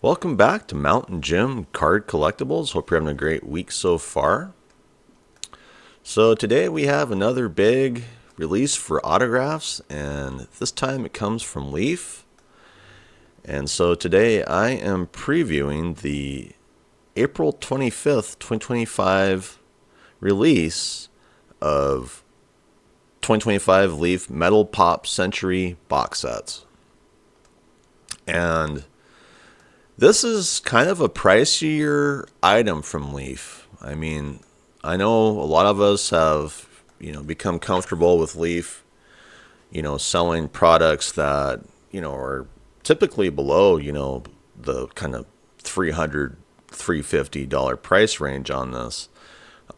Welcome back to Mountain Jim Card Collectibles. Hope you're having a great week so far. So today we have another big release for autographs, and this time it comes from Leaf. And so today I am previewing the April 25th, 2025 release of 2025 Leaf Metal Pop Century box sets. And this is kind of a pricier item from Leaf. I mean, I know a lot of us have, become comfortable with Leaf, selling products that, are typically below, the kind of $300, $350 price range on this.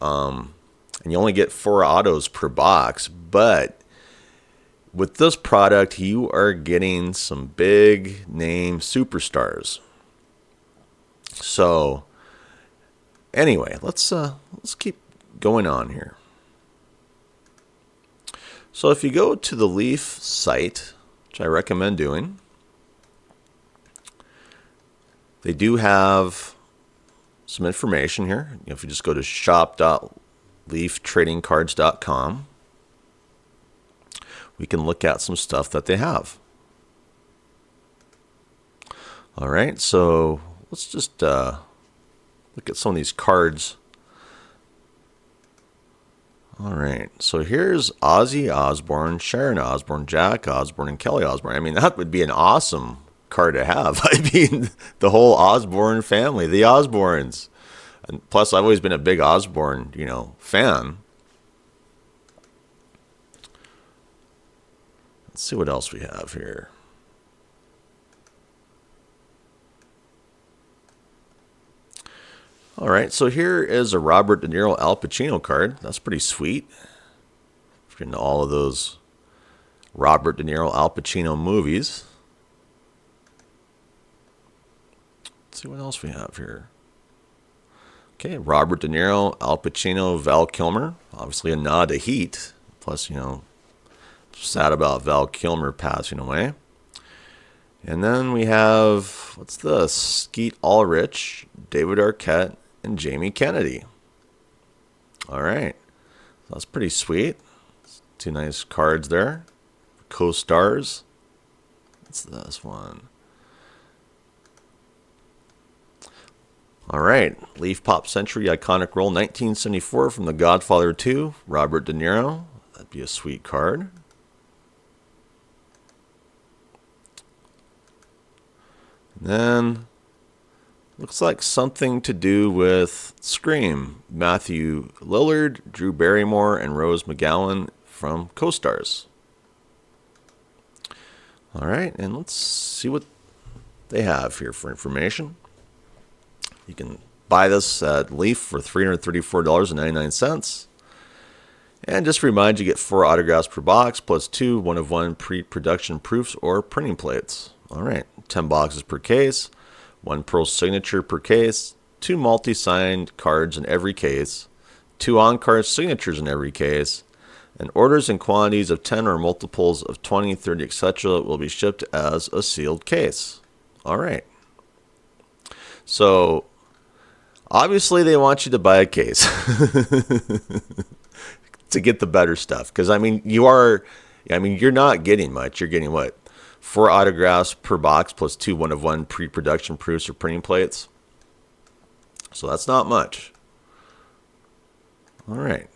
And you only get 4 autos per box, but with this product, you are getting some big name superstars. So, anyway, let's keep going on here. So, if you go to the Leaf site, which I recommend doing, they do have some information here. If you just go to shop.leaftradingcards.com, we can look at some stuff that they have. All right, so let's just look at some of these cards. All right, so here's Ozzy Osbourne, Sharon Osbourne, Jack Osbourne, and Kelly Osbourne. I mean, that would be an awesome card to have. I mean, the whole Osbourne family, the Osbournes. And plus, I've always been a big Osbourne, fan. Let's see what else we have here. All right, so here is a Robert De Niro Al Pacino card. That's pretty sweet. If you're into all of those Robert De Niro Al Pacino movies. Let's see what else we have here. Okay, Robert De Niro, Al Pacino, Val Kilmer. Obviously a nod to Heat. Plus, sad about Val Kilmer passing away. And then we have, what's this? Skeet Ulrich, David Arquette, and Jamie Kennedy. All right. That's pretty sweet. 2 nice cards there. Co-stars. What's this one? All right. Leaf Pop Century Iconic Roll 1974 from The Godfather 2. Robert De Niro. That'd be a sweet card. And then looks like something to do with Scream. Matthew Lillard, Drew Barrymore, and Rose McGowan from Co-Stars. All right, and let's see what they have here for information. You can buy this at Leaf for $334.99. And just to remind you, get 4 autographs per box, plus 2 one-of-one pre-production proofs or printing plates. All right, 10 boxes per case, 1 Pearl signature per case, 2 multi-signed cards in every case, 2 on-card signatures in every case, and orders in quantities of 10 or multiples of 20, 30, etc. will be shipped as a sealed case. All right. So, obviously they want you to buy a case to get the better stuff. Because, you're not getting much. You're getting what? 4 autographs per box plus 2 one-of-one pre-production proofs or printing plates. So that's not much. All right.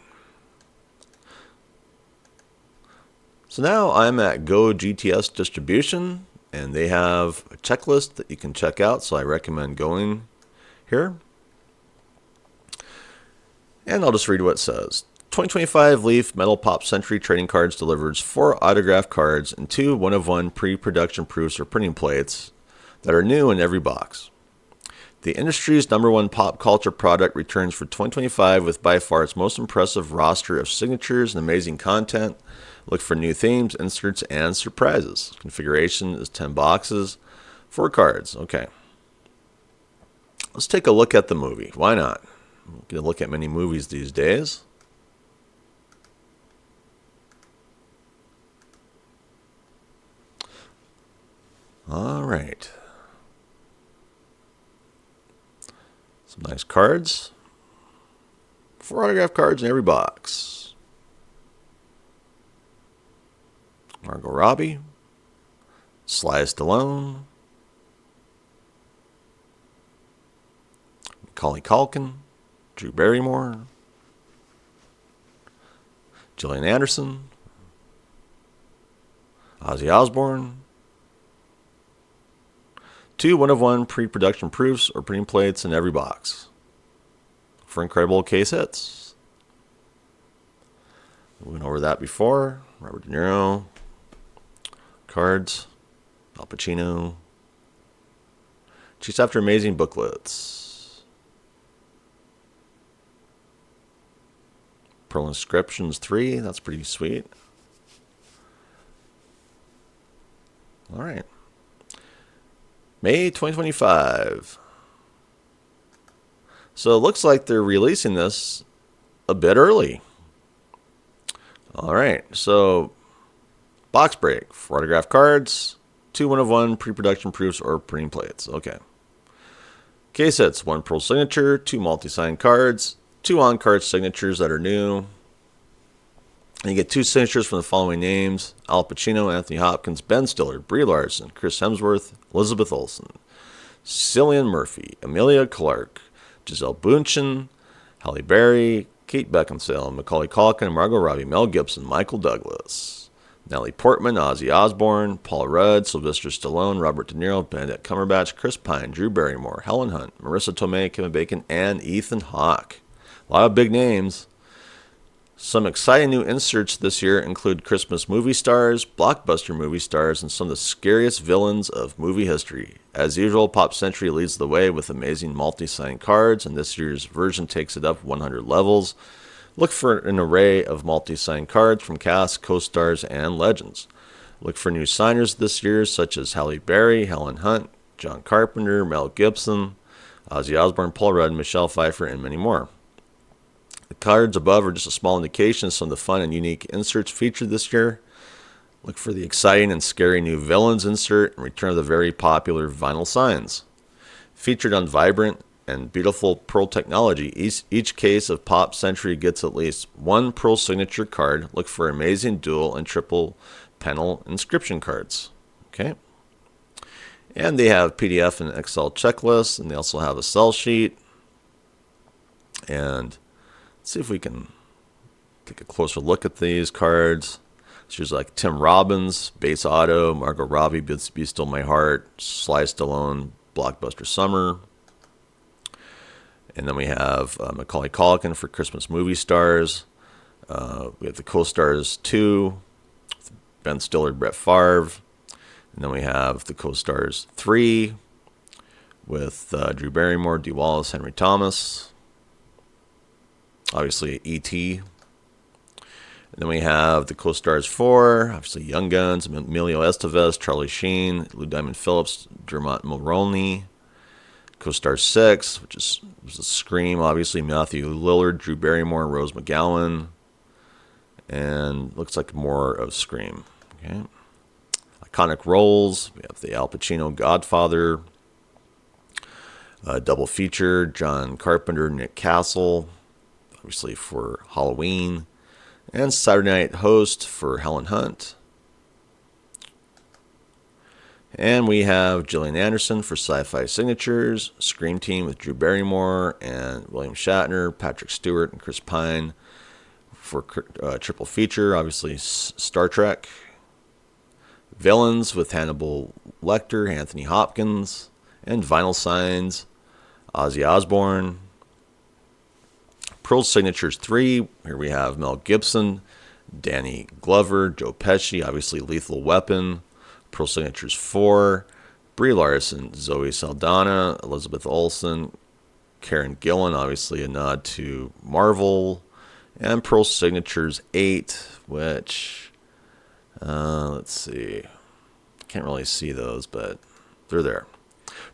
So now I'm at Go GTS Distribution, and they have a checklist that you can check out. So I recommend going here. And I'll just read what it says. 2025 Leaf Metal Pop Century Trading Cards delivers 4 autographed cards and 2 one-of-one pre-production proofs or printing plates that are new in every box. The industry's #1 pop culture product returns for 2025 with by far its most impressive roster of signatures and amazing content. Look for new themes, inserts, and surprises. Configuration is 10 boxes, 4 cards. Okay. Let's take a look at the movie. Why not? We'll get a look at many movies these days. All right. Some nice cards. 4 autograph cards in every box. Margot Robbie. Sly Stallone. Macaulay Culkin. Drew Barrymore. Gillian Anderson. Ozzy Osbourne. 2 1-of-1 pre-production proofs or printing plates in every box. For incredible case hits. We went over that before. Robert De Niro. Cards. Al Pacino. Chase After Amazing booklets. Pearl Inscriptions 3. That's pretty sweet. All right. May 2025. So it looks like they're releasing this a bit early. All right. So box break. 4 autograph cards. 2 1-of-1 pre-production proofs or printing plates. Okay. Case hits. 1 Pearl signature. 2 multi-signed cards. 2 on-card signatures that are new. And you get 2 signatures from the following names: Al Pacino, Anthony Hopkins, Ben Stiller, Brie Larson, Chris Hemsworth, Elizabeth Olsen, Cillian Murphy, Emilia Clarke, Gisele Bündchen, Halle Berry, Kate Beckinsale, Macaulay Culkin, Margot Robbie, Mel Gibson, Michael Douglas, Natalie Portman, Ozzy Osbourne, Paul Rudd, Sylvester Stallone, Robert De Niro, Benedict Cumberbatch, Chris Pine, Drew Barrymore, Helen Hunt, Marissa Tomei, Kevin Bacon, and Ethan Hawke. A lot of big names. Some exciting new inserts this year include Christmas movie stars, blockbuster movie stars, and some of the scariest villains of movie history. As usual, Pop Century leads the way with amazing multi-signed cards, and this year's version takes it up 100 levels. Look for an array of multi-signed cards from cast, co-stars, and legends. Look for new signers this year, such as Halle Berry, Helen Hunt, John Carpenter, Mel Gibson, Ozzy Osbourne, Paul Rudd, Michelle Pfeiffer, and many more. The cards above are just a small indication of some of the fun and unique inserts featured this year. Look for the exciting and scary new villains insert and return of the very popular vinyl signs. Featured on vibrant and beautiful Pearl technology, each case of Pop Century gets at least 1 Pearl signature card. Look for amazing dual and triple panel inscription cards. Okay. And they have PDF and Excel checklists, and they also have a sell sheet. And let's see if we can take a closer look at these cards. There's like Tim Robbins, Base Auto, Margot Robbie, Be Still My Heart, Sly Stallone, Blockbuster Summer. And then we have Macaulay Culkin for Christmas movie stars. We have the co-stars 2, Ben Stiller, Brett Favre. And then we have the co-stars 3 with Drew Barrymore, Dee Wallace, Henry Thomas. Obviously, E.T. And then we have the co-stars 4, obviously Young Guns, Emilio Estevez, Charlie Sheen, Lou Diamond Phillips, Dermot Mulroney. Co-star 6, which is a Scream, obviously Matthew Lillard, Drew Barrymore, Rose McGowan. And looks like more of Scream. Okay. Iconic roles, we have the Al Pacino Godfather. Double feature, John Carpenter, Nick Castle, obviously for Halloween, and Saturday Night Host for Helen Hunt. And we have Gillian Anderson for Sci-Fi Signatures, Scream Team with Drew Barrymore and William Shatner, Patrick Stewart, and Chris Pine for triple feature, obviously Star Trek. Villains with Hannibal Lecter, Anthony Hopkins, and vinyl signs, Ozzy Osbourne. Pearl Signatures 3, here we have Mel Gibson, Danny Glover, Joe Pesci, obviously Lethal Weapon. Pearl Signatures 4, Brie Larson, Zoe Saldana, Elizabeth Olsen, Karen Gillan, obviously a nod to Marvel. And Pearl Signatures 8, which, let's see, can't really see those, but they're there.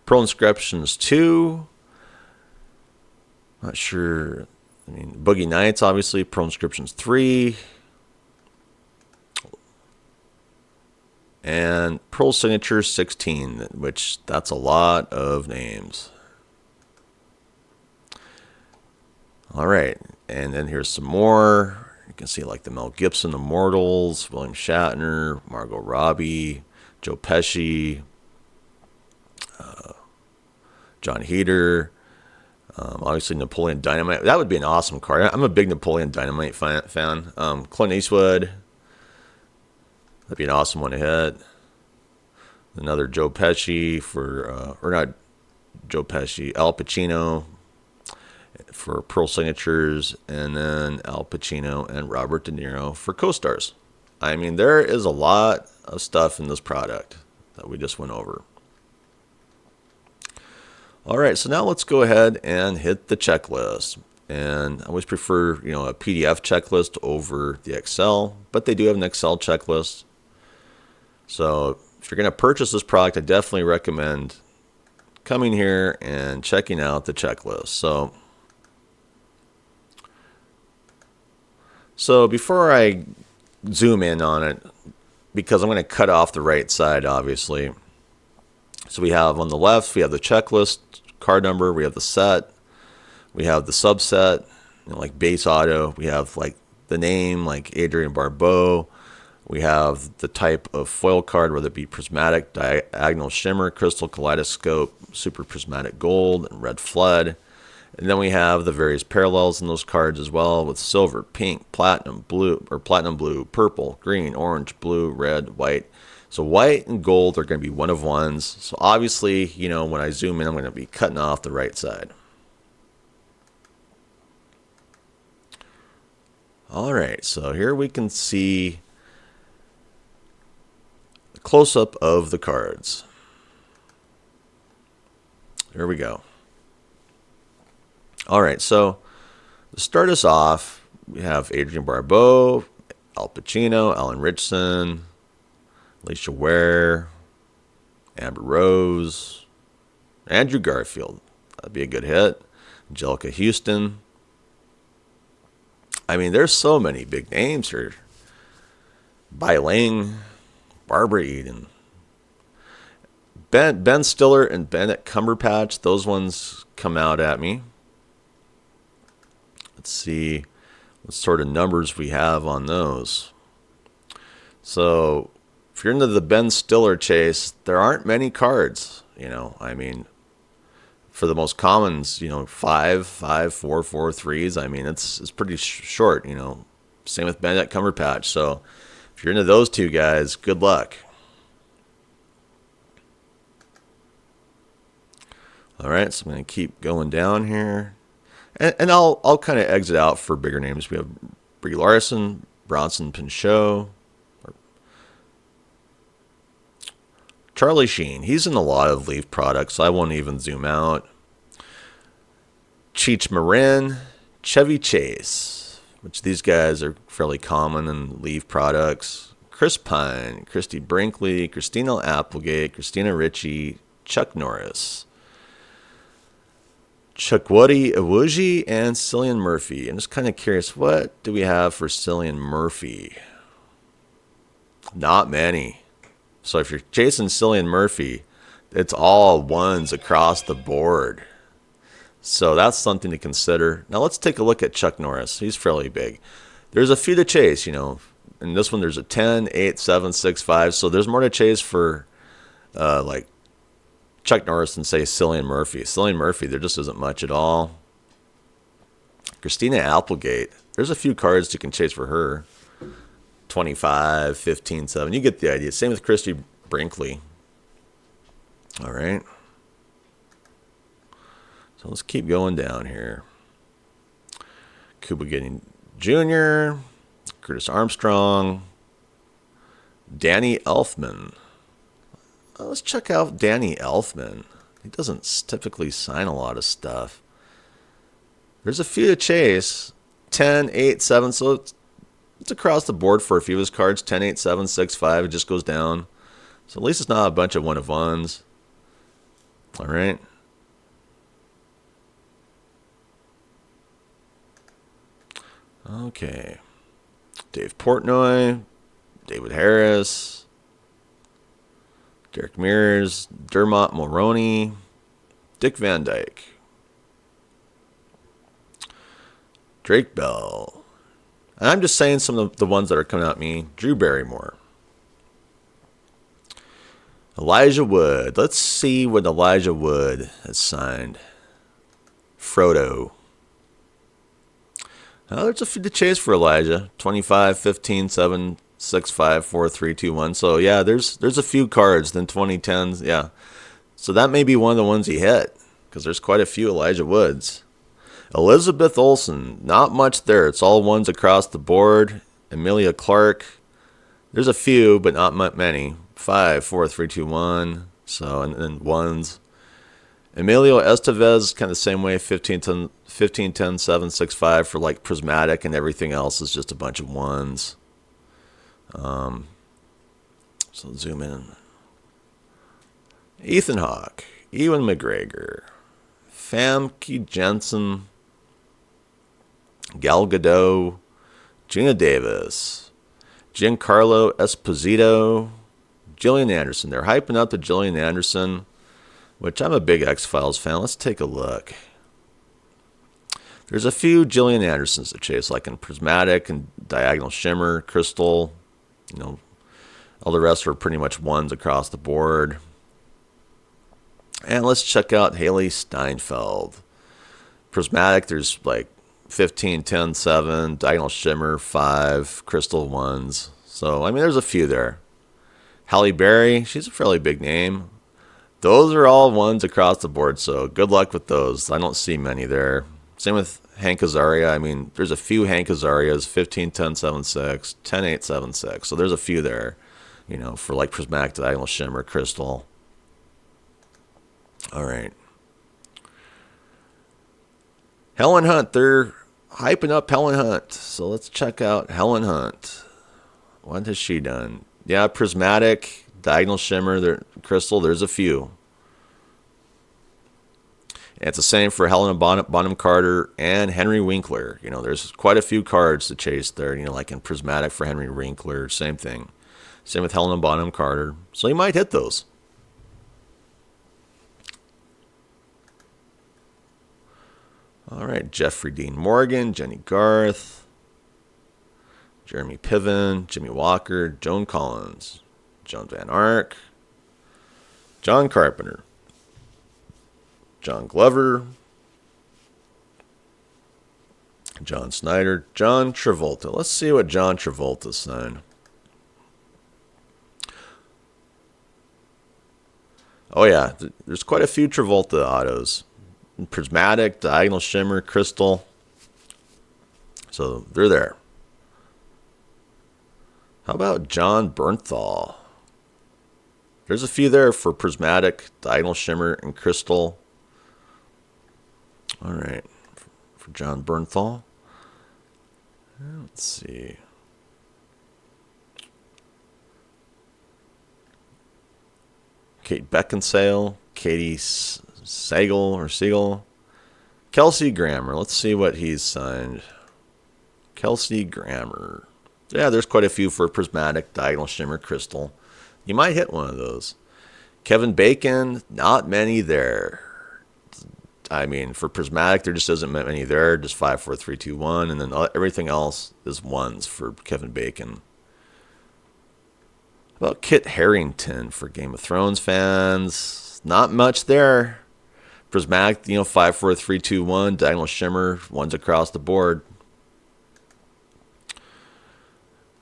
Pearl Inscriptions 2, not sure. I mean, Boogie Nights, obviously. Pearl Inscriptions 3. And Pearl Signatures 16, which that's a lot of names. All right, and then here's some more. You can see like the Mel Gibson Immortals, William Shatner, Margot Robbie, Joe Pesci, John Heder. Obviously, Napoleon Dynamite. That would be an awesome card. I'm a big Napoleon Dynamite fan. Clint Eastwood. That'd be an awesome one to hit. Another Joe Pesci or not Joe Pesci, Al Pacino for Pearl Signatures, and then Al Pacino and Robert De Niro for co-stars. I mean, there is a lot of stuff in this product that we just went over. All right, so now let's go ahead and hit the checklist. And I always prefer, a PDF checklist over the Excel, but they do have an Excel checklist. So if you're going to purchase this product, I definitely recommend coming here and checking out the checklist. So before I zoom in on it, because I'm going to cut off the right side, obviously. So we have on the left, we have the checklist card number, we have the set, we have the subset, like base auto, we have like the name, like Adrian Barbeau, we have the type of foil card, whether it be prismatic, diagonal shimmer, crystal, kaleidoscope, super prismatic gold, and red flood. And then we have the various parallels in those cards as well, with silver, pink, platinum, blue, purple, green, orange, blue, red, white. So white and gold are going to be one of ones. So obviously, when I zoom in, I'm going to be cutting off the right side. All right, so here we can see a close-up of the cards. There we go. All right, so to start us off, we have Adrian Barbeau, Al Pacino, Alan Ritchson, Alicia Ware, Amber Rose, Andrew Garfield. That'd be a good hit. Angelica Houston. I mean, there's so many big names here. Bai Ling, Barbara Eden, Ben Stiller and Benedict Cumberbatch. Those ones come out at me. Let's see what sort of numbers we have on those. So if you're into the Ben Stiller chase, there aren't many cards. I mean, for the most commons, 5, 4, 4, 3s. I mean, it's pretty short. Same with Benedict Cumberbatch. So if you're into those two guys, good luck. All right, so I'm going to keep going down here. And I'll kind of exit out for bigger names. We have Brie Larson, Bronson Pinchot, Charlie Sheen. He's in a lot of Leaf products, so I won't even zoom out. Cheech Marin, Chevy Chase, which these guys are fairly common in Leaf products. Chris Pine, Christy Brinkley, Christina Applegate, Christina Ricci, Chuck Norris, Chukwudi Iwuji, and Cillian Murphy. I'm just kind of curious, what do we have for Cillian Murphy? Not many. So if you're chasing Cillian Murphy, it's all ones across the board. So that's something to consider. Now let's take a look at Chuck Norris. He's fairly big. There's a few to chase, In this one, there's a 10, 8, 7, 6, 5. So there's more to chase for like Chuck Norris than, say, Cillian Murphy. Cillian Murphy, there just isn't much at all. Christina Applegate, there's a few cards you can chase for her. 25, 15, 7. You get the idea. Same with Christy Brinkley. All right. So let's keep going down here. Cuba Gooding Jr., Curtis Armstrong, Danny Elfman. Let's check out Danny Elfman. He doesn't typically sign a lot of stuff. There's a few to chase. 10, 8, 7. So it's across the board for a few of his cards. 10, 8, 7, 6, 5. It just goes down. So at least it's not a bunch of one of ones. All right. Okay. Dave Portnoy, David Harris, Derek Mears, Dermot Mulroney, Dick Van Dyke. Drake Bell. And I'm just saying some of the ones that are coming out at me. Drew Barrymore. Elijah Wood. Let's see what Elijah Wood has signed. Frodo. There's a few to chase for Elijah. 25, 15, 7, 6, 5, 4, 3, 2, 1. So, yeah, there's a few cards. Then 2010s, yeah. So that may be one of the ones he hit. Because there's quite a few Elijah Woods. Elizabeth Olsen. Not much there. It's all ones across the board. Emilia Clarke. There's a few, but not many. 5, 4, 3, 2, 1. So, and then ones. Emilio Estevez, kind of the same way, 15, 10, 7, 6, 5 for like prismatic, and everything else is just a bunch of ones. So zoom in. Ethan Hawke, Ewan McGregor, Famke Jensen, Gal Gadot, Gina Davis, Giancarlo Esposito, Gillian Anderson. They're hyping up the Gillian Anderson, which I'm a big X-Files fan. Let's take a look. There's a few Gillian Andersons to chase, like in Prismatic and Diagonal Shimmer, Crystal. You know, all the rest are pretty much ones across the board. And let's check out Haley Steinfeld. Prismatic, there's like 15, 10, 7, Diagonal Shimmer, 5, Crystal ones. So, I mean, there's a few there. Halle Berry, she's a fairly big name. Those are all ones across the board, so good luck with those. I don't see many there. Same with Hank Azaria. I mean, there's a few Hank Azarias, 15, 10, 7, 6, 10, 8, 7, 6. So there's a few there, you know, for like Prismatic, Diagonal Shimmer, Crystal. All right. Helen Hunt, they're hyping up Helen Hunt. So let's check out Helen Hunt. What has she done? Yeah, Prismatic, Diagonal Shimmer, Crystal, there's a few. And it's the same for Helena Bonham Carter and Henry Winkler. You know, there's quite a few cards to chase there. You know, like in Prismatic for Henry Winkler, same thing. Same with Helena Bonham Carter. So you might hit those. All right, Jeffrey Dean Morgan, Jenny Garth, Jeremy Piven, Jimmy Walker, Joan Collins, Joan Van Ark, John Carpenter, John Glover, John Snyder, John Travolta. Let's see what John Travolta signed. Oh yeah, there's quite a few Travolta autos. Prismatic, Diagonal Shimmer, Crystal. So they're there. How about John Bernthal? There's a few there for Prismatic, Diagonal Shimmer, and Crystal. All right, for John Bernthal. Let's see. Kate Beckinsale, Katie Siegel. Kelsey Grammer. Let's see what he's signed. Kelsey Grammer. Yeah, there's quite a few for Prismatic, Diagonal Shimmer, Crystal. You might hit one of those. Kevin Bacon, not many there. I mean, for Prismatic, there just isn't many there. Just 5, 4, 3, 2, 1. And then everything else is ones for Kevin Bacon. How about Kit Harington for Game of Thrones fans? Not much there. Prismatic, 5, 4, 3, 2, 1. Diagonal Shimmer, ones across the board.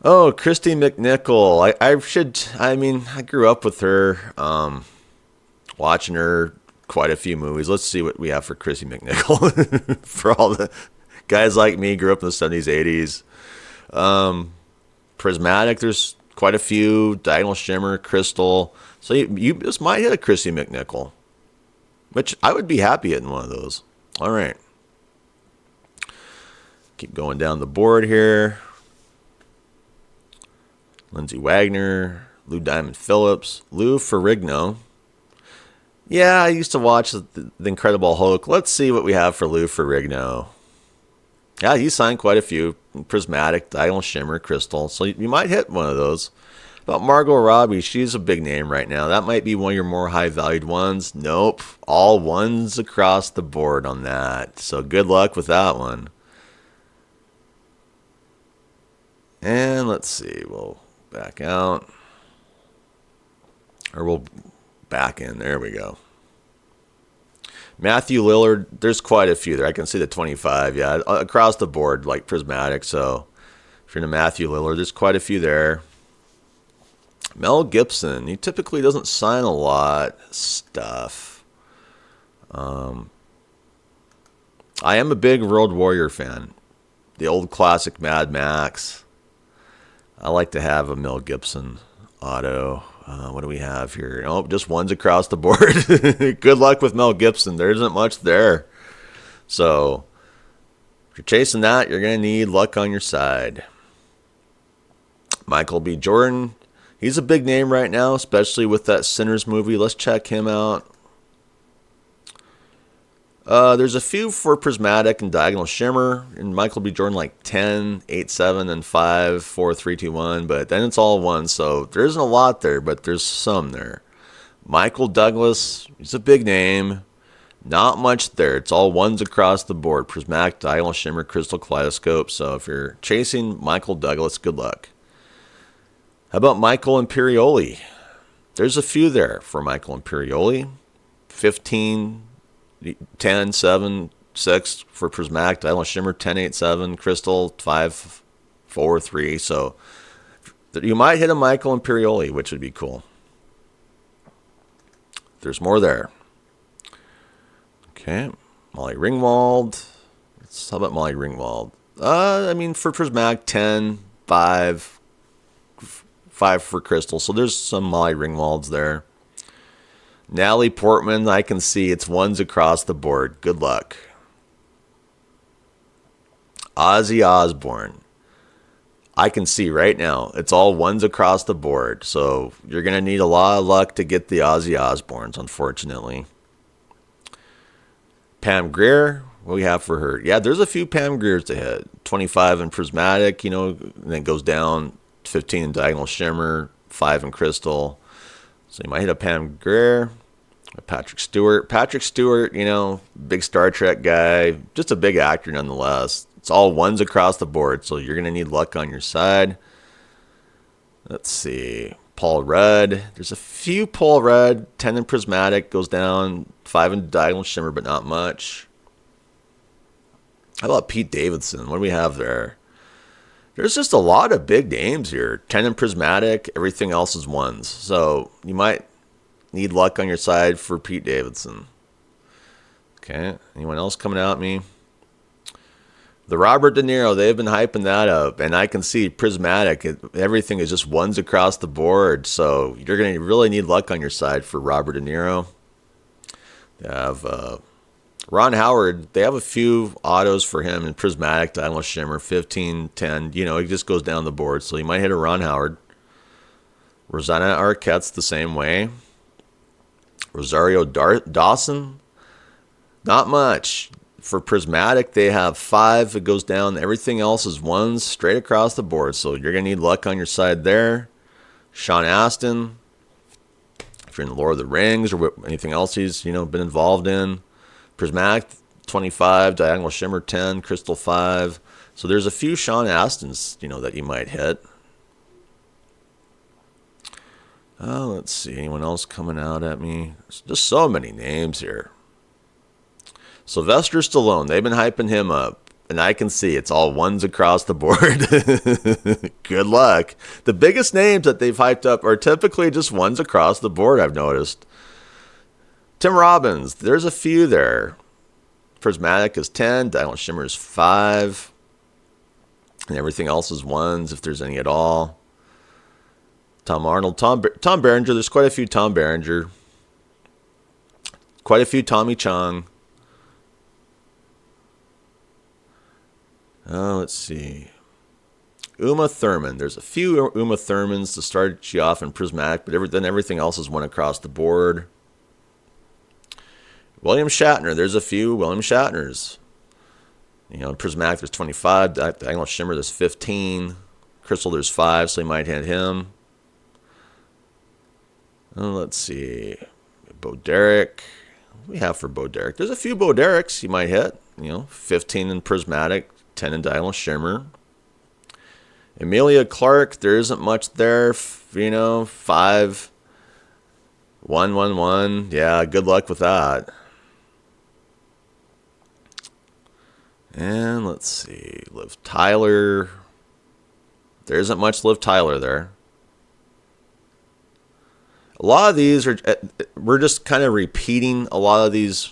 Oh, Christy McNichol. I grew up with her, watching her quite a few movies. Let's see what we have for Christy McNichol. For all the guys like me, grew up in the 70s, 80s. Prismatic, there's quite a few. Diagonal Shimmer, Crystal. So you just might hit a Christy McNichol, which I would be happy hitting one of those. All right. Keep going down the board here. Lindsay Wagner, Lou Diamond Phillips, Lou Ferrigno. Yeah, I used to watch the Incredible Hulk. Let's see what we have for Lou Ferrigno. Yeah, he signed quite a few. Prismatic, Diagonal Shimmer, Crystal. So you might hit one of those. About Margot Robbie, she's a big name right now. That might be one of your more high-valued ones. Nope, all ones across the board on that. So good luck with that one. And let's see, we'll back out. Or we'll back in. There we go. Matthew Lillard, there's quite a few there. I can see the 25, yeah, across the board, like Prismatic. So if you're into Matthew Lillard, there's quite a few there. Mel Gibson, he typically doesn't sign a lot of stuff. I am a big Road Warrior fan. The old classic Mad Max. I like to have a Mel Gibson auto. What do we have here? Oh, just ones across the board. Good luck with Mel Gibson. There isn't much there. So, if you're chasing that, you're going to need luck on your side. Michael B. Jordan. He's a big name right now, especially with that Sinners movie. Let's check him out. There's a few for Prismatic and Diagonal Shimmer, and Michael B. Jordan like 10, 8, 7, and 5, 4, 3, 2, 1, but then it's all one, so there isn't a lot there, but there's some there. Michael Douglas, he's a big name. Not much there. It's all ones across the board. Prismatic, Diagonal Shimmer, Crystal Kaleidoscope, so if you're chasing Michael Douglas, good luck. How about Michael Imperioli? There's a few there for Michael Imperioli. 15, 10, 7, 6 for Prismatic, Diagonal Shimmer, 10, 8, 7, Crystal, 5, 4, 3. So you might hit a Michael Imperioli, which would be cool. There's more there. Okay, Molly Ringwald. How about Molly Ringwald? For Prismatic, 10, 5, 5 for Crystal. So there's some Molly Ringwalds there. Natalie Portman, I can see it's ones across the board. Good luck. Ozzy Osbourne. I can see right now it's all ones across the board. So you're going to need a lot of luck to get the Ozzy Osbournes, unfortunately. Pam Grier, what do we have for her? Yeah, there's a few Pam Griers to hit. 25 in Prismatic, and then it goes down. 15 in Diagonal Shimmer, 5 in Crystal. So you might hit a Pam Grier. Patrick Stewart. Patrick Stewart, big Star Trek guy. Just a big actor nonetheless. It's all ones across the board, so you're going to need luck on your side. Let's see. Paul Rudd. There's a few Paul Rudd. 10 in Prismatic, goes down. 5 in Diagonal Shimmer, but not much. How about Pete Davidson? What do we have there? There's just a lot of big names here. 10 in Prismatic, everything else is ones. So you might need luck on your side for Pete Davidson. Okay, anyone else coming at me? The Robert De Niro, they've been hyping that up, and I can see Prismatic. Everything is just ones across the board, so you're going to really need luck on your side for Robert De Niro. They have Ron Howard, they have a few autos for him in Prismatic, Diagonal Shimmer, 15, 10. It just goes down the board, so you might hit a Ron Howard. Rosanna Arquette's the same way. Rosario Dawson, not much. For Prismatic, they have 5. It goes down. Everything else is ones straight across the board, so you're going to need luck on your side there. Sean Astin, if you're in the Lord of the Rings or anything else he's been involved in. Prismatic, 25, Diagonal Shimmer, 10, Crystal, 5. So there's a few Sean Astins, that you might hit. Let's see. Anyone else coming out at me? There's just so many names here. Sylvester Stallone, they've been hyping him up. And I can see it's all ones across the board. Good luck. The biggest names that they've hyped up are typically just ones across the board, I've noticed. Tim Robbins, there's a few there. Prismatic is 10, Diagonal Shimmer is 5, and everything else is ones if there's any at all. Tom Arnold, Tom Berenger, there's quite a few Tom Berenger. Quite a few Tommy Chong. Let's see. Uma Thurman, there's a few Uma Thurmans to start you off in Prismatic, but then everything else is one across the board. William Shatner, there's a few William Shatners. Prismatic, there's 25. Diagonal Shimmer, there's 15. Crystal, there's 5, so you might hit him. Let's see. Bo Derek. What do we have for Bo Derek? There's a few Bo Dereks you might hit. 15 in Prismatic, 10 in Diagonal Shimmer. Emilia Clarke, there isn't much there. 5-1-1-1. Yeah, good luck with that. And let's see. Liv Tyler. There isn't much Liv Tyler there. A lot of these are, we're just kind of repeating a lot of these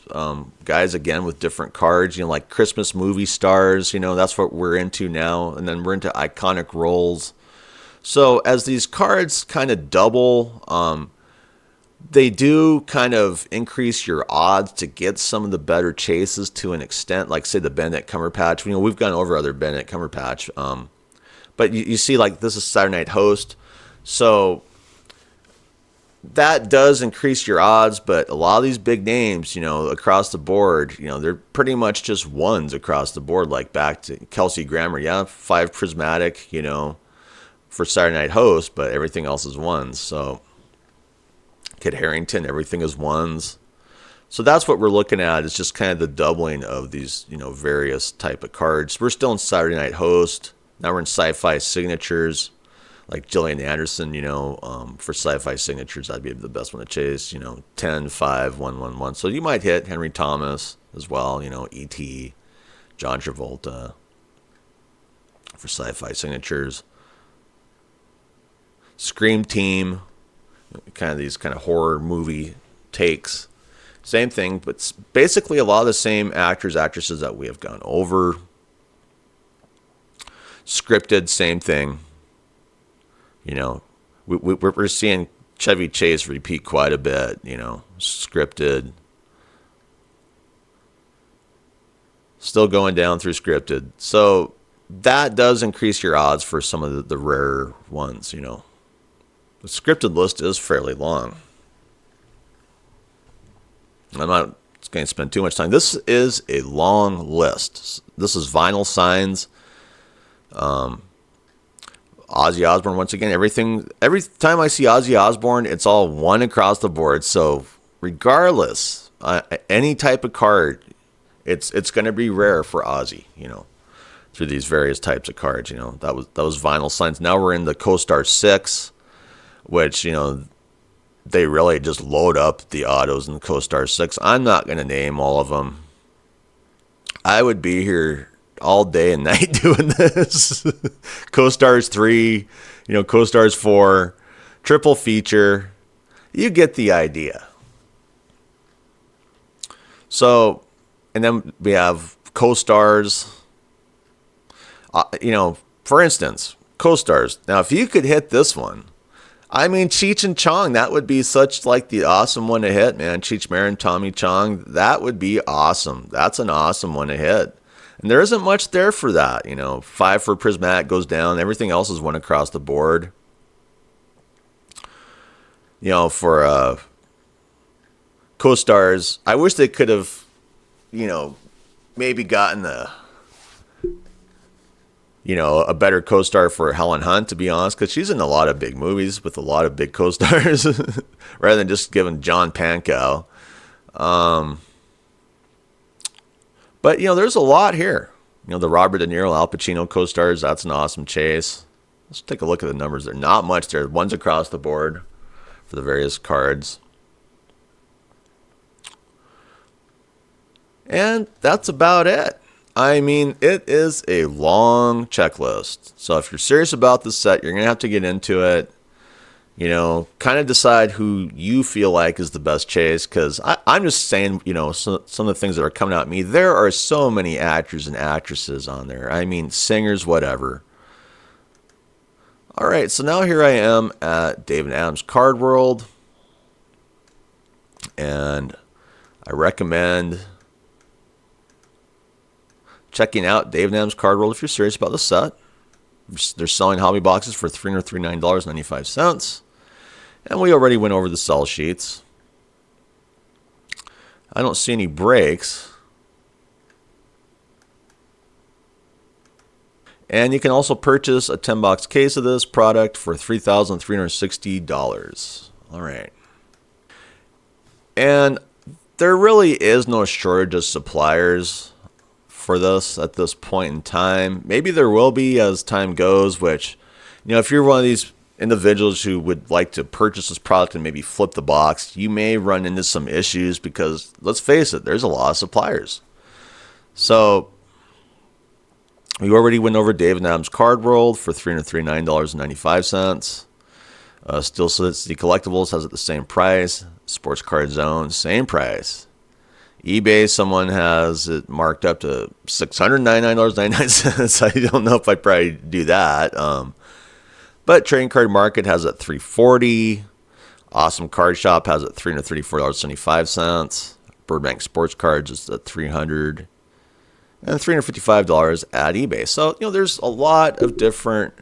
guys again with different cards, like Christmas movie stars, that's what we're into now. And then we're into iconic roles. So as these cards kind of double, they do kind of increase your odds to get some of the better chases to an extent, like say the Benedict Cumberbatch. We've gone over other Benedict Cumberbatch. But you see, like, this is Saturday Night Host. So that does increase your odds, but a lot of these big names, across the board, they're pretty much just ones across the board, like back to Kelsey Grammer. Yeah, 5 prismatic, for Saturday Night Host, but everything else is ones. So Kit Harington, everything is ones. So that's what we're looking at, is just kind of the doubling of these, various type of cards. We're still in Saturday Night Host. Now we're in Sci-Fi Signatures. Like Gillian Anderson, for Sci-Fi Signatures, that'd be the best one to chase, 10, 5, 1, 1, 1. So you might hit Henry Thomas as well, E.T., John Travolta for Sci-Fi Signatures. Scream Team, kind of these kind of horror movie takes. Same thing, but basically a lot of the same actors, actresses that we have gone over. Scripted, same thing. We're seeing Chevy Chase repeat quite a bit, scripted. Still going down through scripted. So that does increase your odds for some of the rarer ones, The scripted list is fairly long. I'm not going to spend too much time. This is a long list. This is Vinyl Signs. Ozzy Osbourne, once again, every time I see Ozzy Osbourne, it's all one across the board. So regardless, any type of card, it's going to be rare for Ozzy, through these various types of cards. That was Vinyl Signs. Now we're in the CoStar 6, which, they really just load up the autos in the CoStar 6. I'm not going to name all of them. I would be here all day and night doing this. CoStars 3, CoStars 4, triple feature. You get the idea. So, and then we have CoStars. For instance, CoStars. Now, if you could hit this one, Cheech and Chong, that would be such like the awesome one to hit, man. Cheech Marin, Tommy Chong, that would be awesome. That's an awesome one to hit. And there isn't much there for that, 5 for Prismatic goes down. Everything else is one across the board. For CoStars, I wish they could have, maybe gotten a better co-star for Helen Hunt, to be honest, because she's in a lot of big movies with a lot of big co-stars, rather than just giving John Pankow. But, there's a lot here. The Robert De Niro, Al Pacino co-stars, that's an awesome chase. Let's take a look at the numbers. There's not much there. One's across the board for the various cards. And that's about it. It is a long checklist. So if you're serious about this set, you're going to have to get into it. Kind of decide who you feel like is the best chase. Because I'm just saying, some of the things that are coming out at me, there are so many actors and actresses on there. Singers, whatever. All right, so now here I am at David Adams Card World. And I recommend checking out David Adams Card World if you're serious about the set. They're selling hobby boxes for $339.95. And we already went over the sell sheets. I don't see any breaks. And you can also purchase a 10-box case of this product for $3,360. All right. And there really is no shortage of suppliers for this at this point in time. Maybe there will be as time goes, which, if you're one of these individuals who would like to purchase this product and maybe flip the box, you may run into some issues because, let's face it, there's a lot of suppliers. So we already went over David Adams Card World for $339.95. Steel City Collectibles has it the same price. Sports Card Zone, same price. eBay, someone has it marked up to $699.99. I don't know if I'd probably do that. But Trading Card Market has it $340. Awesome Card Shop has it $334.75. Burbank Sports Cards is at $300. And $355 at eBay. So, there's a lot of different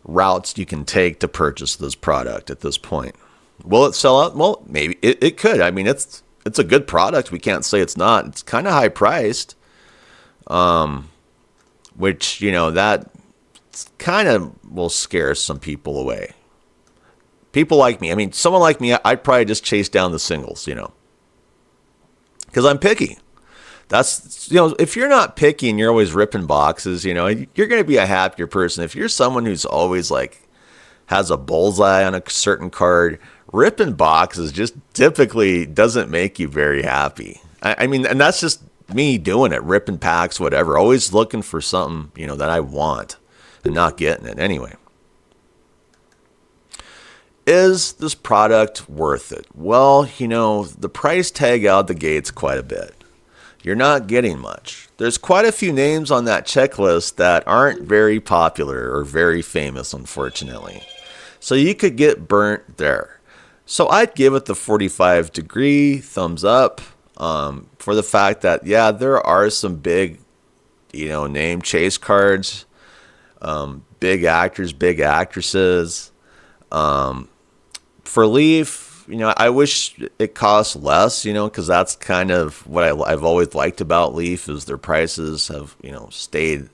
routes you can take to purchase this product at this point. Will it sell out? Well, maybe it could. I mean, it's a good product. We can't say it's not. It's kind of high priced. Which, that kind of will scare some people away. People like me. I mean, someone like me, I'd probably just chase down the singles, because I'm picky. That's, if you're not picky and you're always ripping boxes, you're going to be a happier person. If you're someone who's always has a bullseye on a certain card, ripping boxes just typically doesn't make you very happy. I mean, and that's just me doing it, ripping packs, whatever, always looking for something, that I want and not getting it anyway. Is this product worth it? Well, the price tag out the gate's quite a bit. You're not getting much. There's quite a few names on that checklist that aren't very popular or very famous, unfortunately. So you could get burnt there. So I'd give it the 45-degree thumbs up for the fact that, yeah, there are some big, name chase cards, big actors, big actresses. For Leaf, I wish it cost less, because that's kind of what I've always liked about Leaf is their prices have, stayed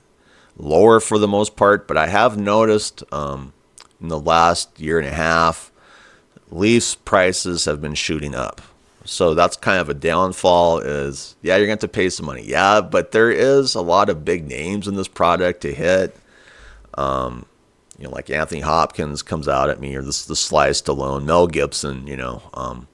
lower for the most part. But I have noticed in the last year and a half, Leaf's prices have been shooting up. So that's kind of a downfall is, yeah, you're going to have to pay some money. Yeah, but there is a lot of big names in this product to hit. Like Anthony Hopkins comes out at me, or the Sly Stallone, Mel Gibson, and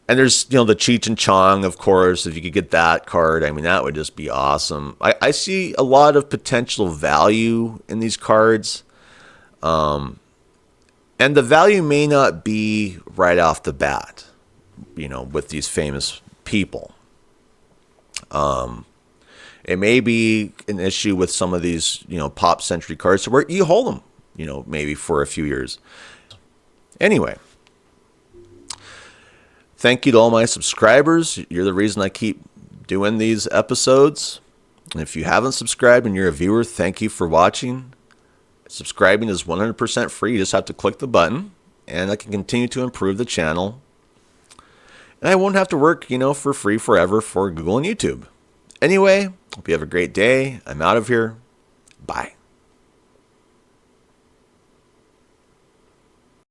there's, the Cheech and Chong, of course. If you could get that card, I mean, that would just be awesome. I see a lot of potential value in these cards. And the value may not be right off the bat, with these famous people. It may be an issue with some of these, Pop Century cards where you hold them, maybe for a few years. Anyway, thank you to all my subscribers. You're the reason I keep doing these episodes. And if you haven't subscribed and you're a viewer, thank you for watching. Subscribing is 100% free. You just have to click the button, and I can continue to improve the channel. And I won't have to work, for free forever for Google and YouTube. Anyway, hope you have a great day. I'm out of here. Bye.